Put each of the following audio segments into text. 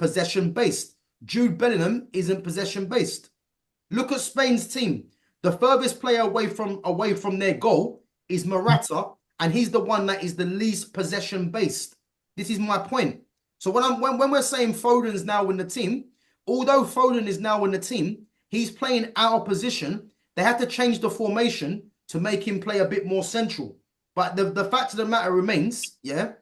possession-based. Jude Bellingham isn't possession-based. Look at Spain's team. The furthest player away from their goal is Morata, and he's the one that is the least possession-based. This is my point. So when we're saying Foden's now in the team, although Foden is now in the team, he's playing out of position. They had to change the formation to make him play a bit more central. But the fact of the matter remains, yeah,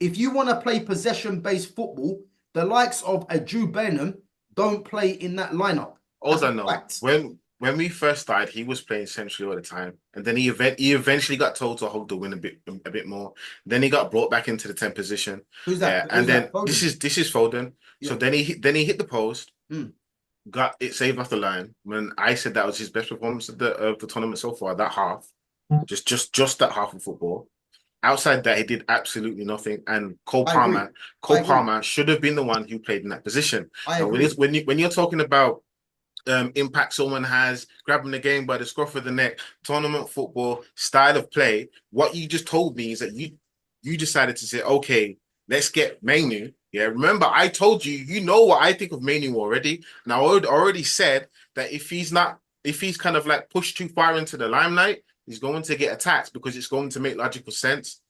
if you want to play possession-based football, the likes of a Jude Bellingham don't play in that lineup. Also, no, when we first started, he was playing centrally all the time, and then he eventually got told to hold the win a bit more. Then he got brought back into the 10th position. Who's that? And then this is Foden. Yeah. So then he hit the post, got it saved off the line. When I said that was his best performance of the tournament so far, that half, just that half of football. Outside that, he did absolutely nothing. And Cole Palmer should have been the one who played in that position. When you're talking about impact someone has, grabbing the game by the scruff of the neck, tournament football, style of play, what you just told me is that you decided to say, okay, let's get Mainu. Yeah, remember, I told you, you know what I think of Mainu already. And I already said that if he's kind of like pushed too far into the limelight, he's going to get attacked because it's going to make logical sense.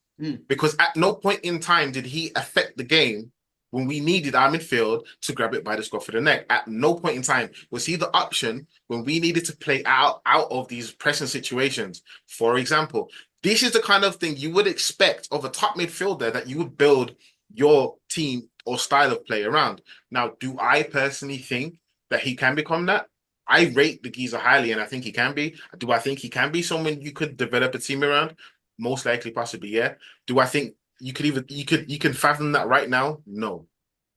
Because at no point in time did he affect the game when we needed our midfield to grab it by the scruff of the neck. At no point in time was he the option when we needed to play out of these pressing situations. For example, this is the kind of thing you would expect of a top midfielder that you would build your team or style of play around. Now, do I personally think that he can become that? I rate the geezer highly, and I think he can be. Do I think he can be someone you could develop a team around? Most likely, possibly, yeah. Do I think you can fathom that right now? No.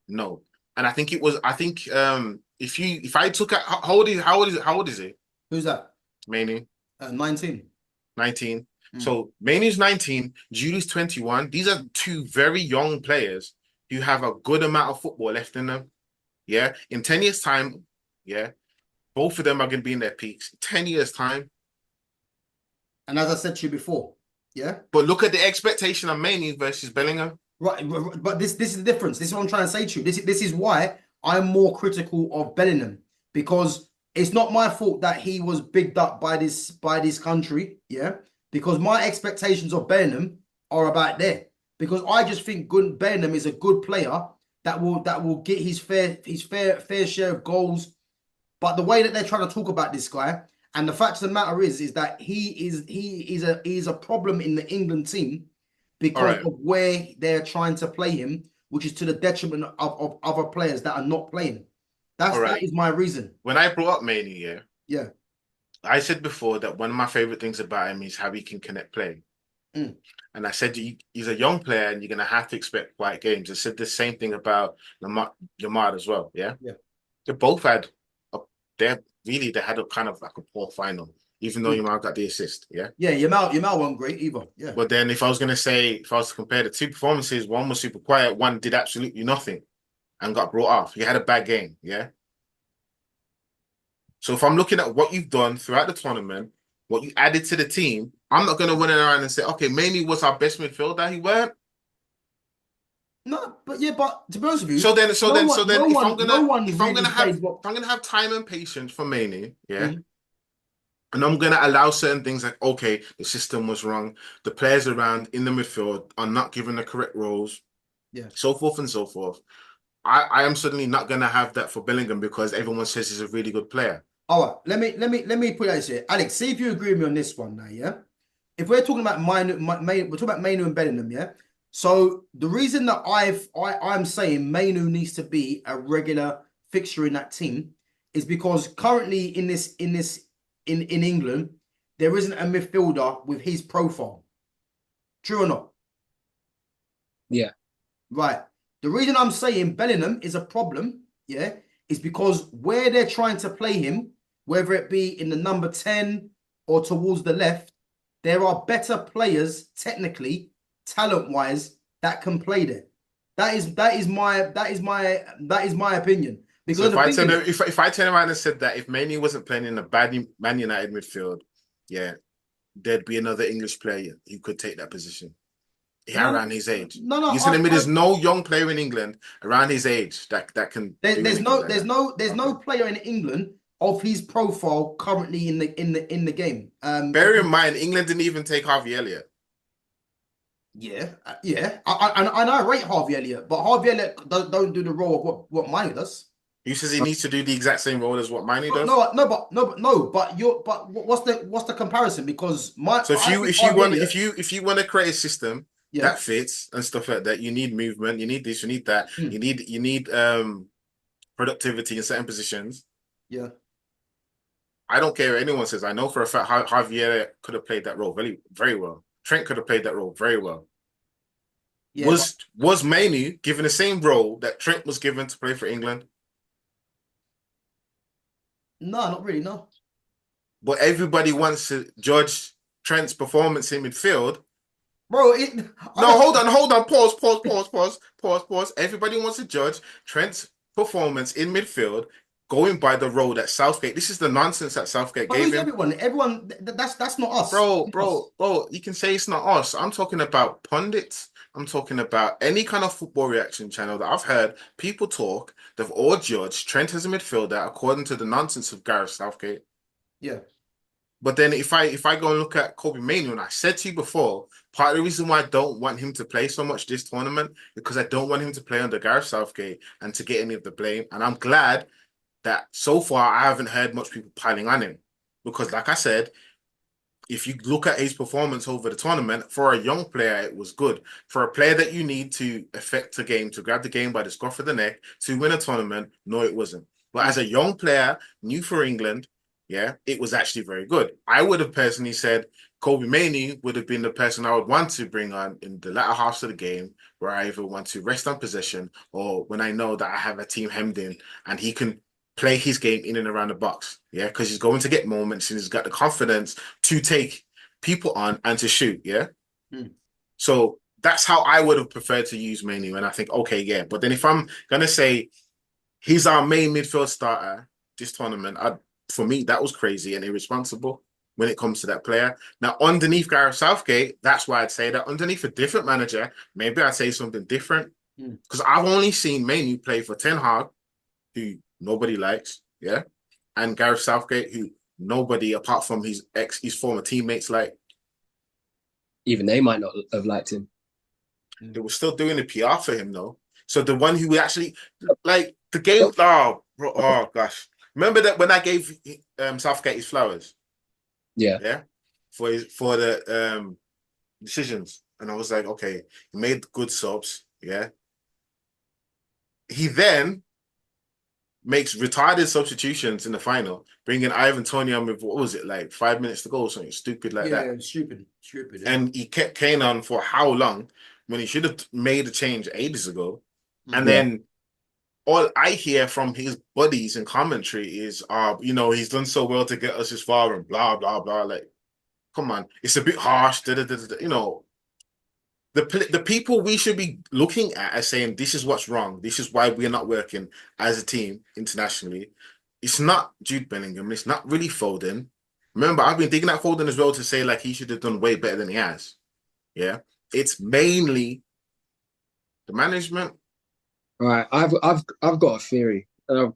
And I think if I took out how old is he? Who's that? Mainu. 19. 19. So Mainu's 19, Jude's 21. These are two very young players who have a good amount of football left in them. Yeah. In 10 years' time, yeah, both of them are going to be in their peaks. 10 years' time. And as I said to you before, yeah. But look at the expectation of Mainu versus Bellingham. Right, but this is the difference. This is what I'm trying to say to you. This is why I'm more critical of Bellingham, because it's not my fault that he was bigged up by this country, yeah. Because my expectations of Bellingham are about there. Because I just think Bellingham is a good player that will get his fair share of goals. But the way that they're trying to talk about this guy, and the fact of the matter is that he is a problem in the England team because of where they're trying to play him, which is to the detriment of other players that are not playing. That is my reason. When I brought up Mainu, yeah, I said before that one of my favorite things about him is how he can connect play. And I said he's a young player and you're going to have to expect quiet games. I said the same thing about Yamal as well. Yeah. They both had they had a kind of like a poor final, even though Yamal got the assist. Yeah. Yeah, Yamal wasn't great either. Yeah. But then if I was to compare the two performances, one was super quiet, one did absolutely nothing and got brought off. He had a bad game. Yeah. So if I'm looking at what you've done throughout the tournament, what you added to the team, I'm not going to run around and say, okay, Mainu was our best midfielder. He weren't. No, but to be honest with you, if I'm gonna have time and patience for Mainu, yeah, and I'm gonna allow certain things like, okay, the system was wrong, the players around in the midfield are not given the correct roles, yeah, so forth and so forth. I am suddenly not gonna have that for Bellingham because everyone says he's a really good player. All right, let me put it this here. Alex, see if you agree with me on this one now, yeah? If we're talking about we're talking about Mainu and Bellingham, yeah? So the reason that I'm saying Mainu needs to be a regular fixture in that team is because currently in England, there isn't a midfielder with his profile. True or not? Yeah. Right. The reason I'm saying Bellingham is a problem, yeah, is because where they're trying to play him, whether it be in the number 10 or towards the left, there are better players, technically, talent-wise, that can play there. That is my opinion. Because if I turn around and said that if Mainu wasn't playing in a bad Man United midfield, yeah, there'd be another English player who could take that position. around his age. No. You're telling me there's no young player in England around his age that can do There's anything no like there's that? no there's no Okay. player in England of his profile currently in the game. Bear in mind, England didn't even take Harvey Elliott. Yeah. I rate Harvey Elliott, but Harvey Elliott don't do the role of what Mane does. Who says he needs to do the exact same role as what Miney No, does? what's the comparison? Because So I think Harvey Elliott, if you want to create a system yeah, that fits and stuff like that, you need movement, you need this, you need that, mm, you need productivity in certain positions. yeah, I don't care what anyone says. I know for a fact Javier could have played that role very, very well. Trent could have played that role very well. yeah. Was Mainu given the same role that Trent was given to play for England? No, not really. No, But everybody wants to judge Trent's performance in midfield. bro. No, hold on. Pause. Everybody wants to judge Trent's performance in midfield going by the role that Southgate. This is the nonsense that Southgate But gave who's him. everyone? Everyone. That's not us. Bro. You can say it's not us. I'm talking about pundits. I'm talking about any kind of football reaction channel that I've heard people talk. They've all judged Trent as a midfielder according to the nonsense of Gareth Southgate. Yeah. But then if I go and look at Kobe Mainoo, and I said to you before, part of the reason why I don't want him to play so much this tournament because I don't want him to play under Gareth Southgate and to get any of the blame. And I'm glad that so far I haven't heard much people piling on him. Because like I said, if you look at his performance over the tournament, for a young player, it was good. For a player that you need to affect a game, to grab the game by the scruff of the neck, to win a tournament, no, it wasn't. But as a young player, new for England, yeah, it was actually very good. I would have personally said Kobe Mainoo would have been the person I would want to bring on in the latter halves of the game, where I either want to rest on possession or when I know that I have a team hemmed in and he can play his game in and around the box. Yeah, because he's going to get moments and he's got the confidence to take people on and to shoot. Yeah. Mm. So that's how I would have preferred to use Mainoo. And I think, okay, yeah. But then if I'm going to say he's our main midfield starter this tournament, for me, that was crazy and irresponsible when it comes to that player. Now, underneath Gareth Southgate, that's why I'd say that. Underneath a different manager, maybe I'd say something different. Because I've only seen Mainoo play for Ten Hag, who nobody likes, yeah, and Gareth Southgate, who nobody apart from his former teammates like. Even they might not have liked him. They were still doing the PR for him though. So the one who actually like the game. Oh gosh, remember that when I gave Southgate his flowers? Yeah, for the decisions, and I was like, okay, he made good subs, yeah. He then makes retarded substitutions in the final, bringing Ivan Toney on with, what was it, like 5 minutes to go or something stupid like that. Yeah, stupid. Yeah. And he kept Kane on for how long when he should have made a change ages ago. And then all I hear from his buddies in commentary is, he's done so well to get us this far and blah, blah, blah. Like, come on, it's a bit harsh. The people we should be looking at as saying this is what's wrong, this is why we're not working as a team internationally. It's not Jude Bellingham. It's not really Foden. Remember, I've been digging at Foden as well to say like he should have done way better than he has. Yeah, it's mainly the management. All right, I've got a theory. I'm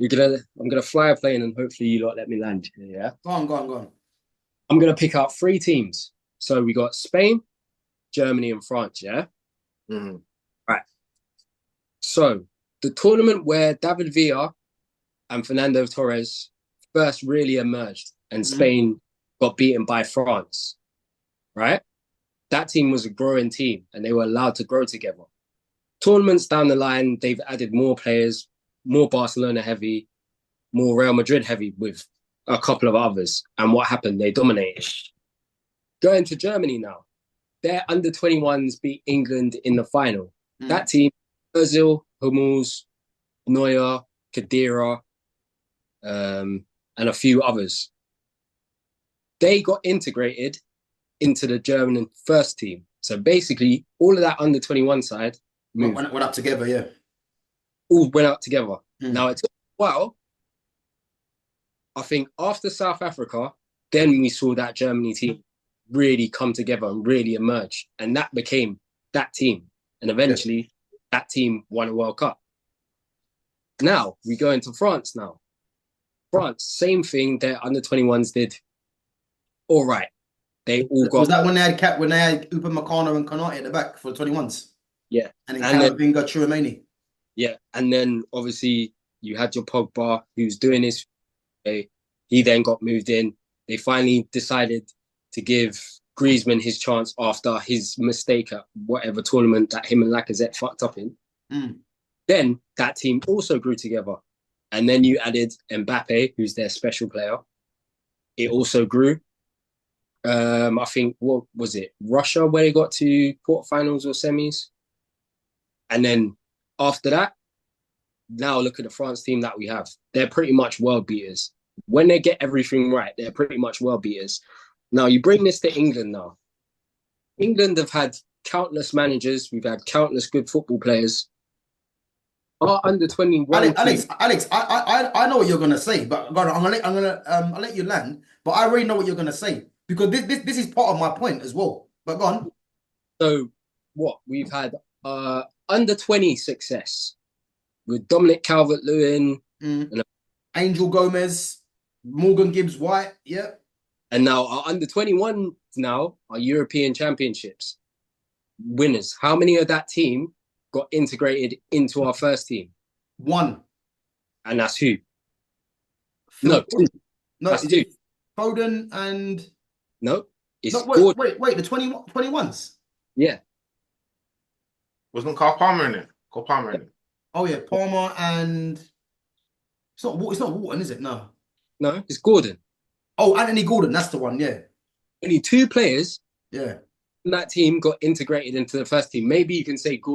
gonna fly a plane and hopefully you lot let me land. Yeah. Go on. I'm gonna pick out 3 teams. So we got Spain, Germany, and France. Yeah. Mm-hmm. Right. So the tournament where David Villa and Fernando Torres first really emerged, and Spain got beaten by France. Right. That team was a growing team, and they were allowed to grow together. Tournaments down the line, they've added more players, more Barcelona heavy, more Real Madrid heavy with a couple of others. And what happened? They dominated. Going to Germany now, their under-21s beat England in the final. That team, Ozil, Hummels, Neuer, Khedira, and a few others. They got integrated into the German first team. So basically, all of that under-21 side went up together, yeah. All went out together. Now, it took a while. I think after South Africa, then we saw that Germany team really come together and really emerge. And that became that team. And eventually that team won a World Cup. Now we go into France now. France, same thing their under-21s did. All right. They all got... Was that when they had Upamecano and Konate at the back for the 21s? Yeah. And then Camavinga, Tchouaméni. Yeah. And then obviously you had your Pogba who's doing his... He then got moved in. They finally decided to give Griezmann his chance after his mistake at whatever tournament that him and Lacazette fucked up in. Then that team also grew together. And then you added Mbappe, who's their special player. It also grew. I think, what was it? Russia, where they got to quarterfinals or semis. And then after that, now look at the France team that we have. They're pretty much world beaters. When they get everything right, they're pretty much world beaters. Now, you bring this to England now. England have had countless managers. We've had countless good football players. Our under-21 Alex, I know what you're gonna say, but I'll let you land. But I already know what you're gonna say because this is part of my point as well. But go on. So what we've had under-20 success with Dominic Calvert-Lewin, and Angel Gomez, Morgan Gibbs-White, yeah. And now our under-21 now are European Championships winners. How many of that team got integrated into our first team? One. And that's who? No, that's two. Foden and... No, it's wait, the 21s? Yeah. Wasn't Carl Palmer in it? Cole Palmer in it. Oh yeah, Palmer and... It's not Wharton, is it? No. No, it's Gordon. Oh, Anthony Gordon, that's the one, yeah. Only two players in that team got integrated into the first team. Maybe you can say Gordon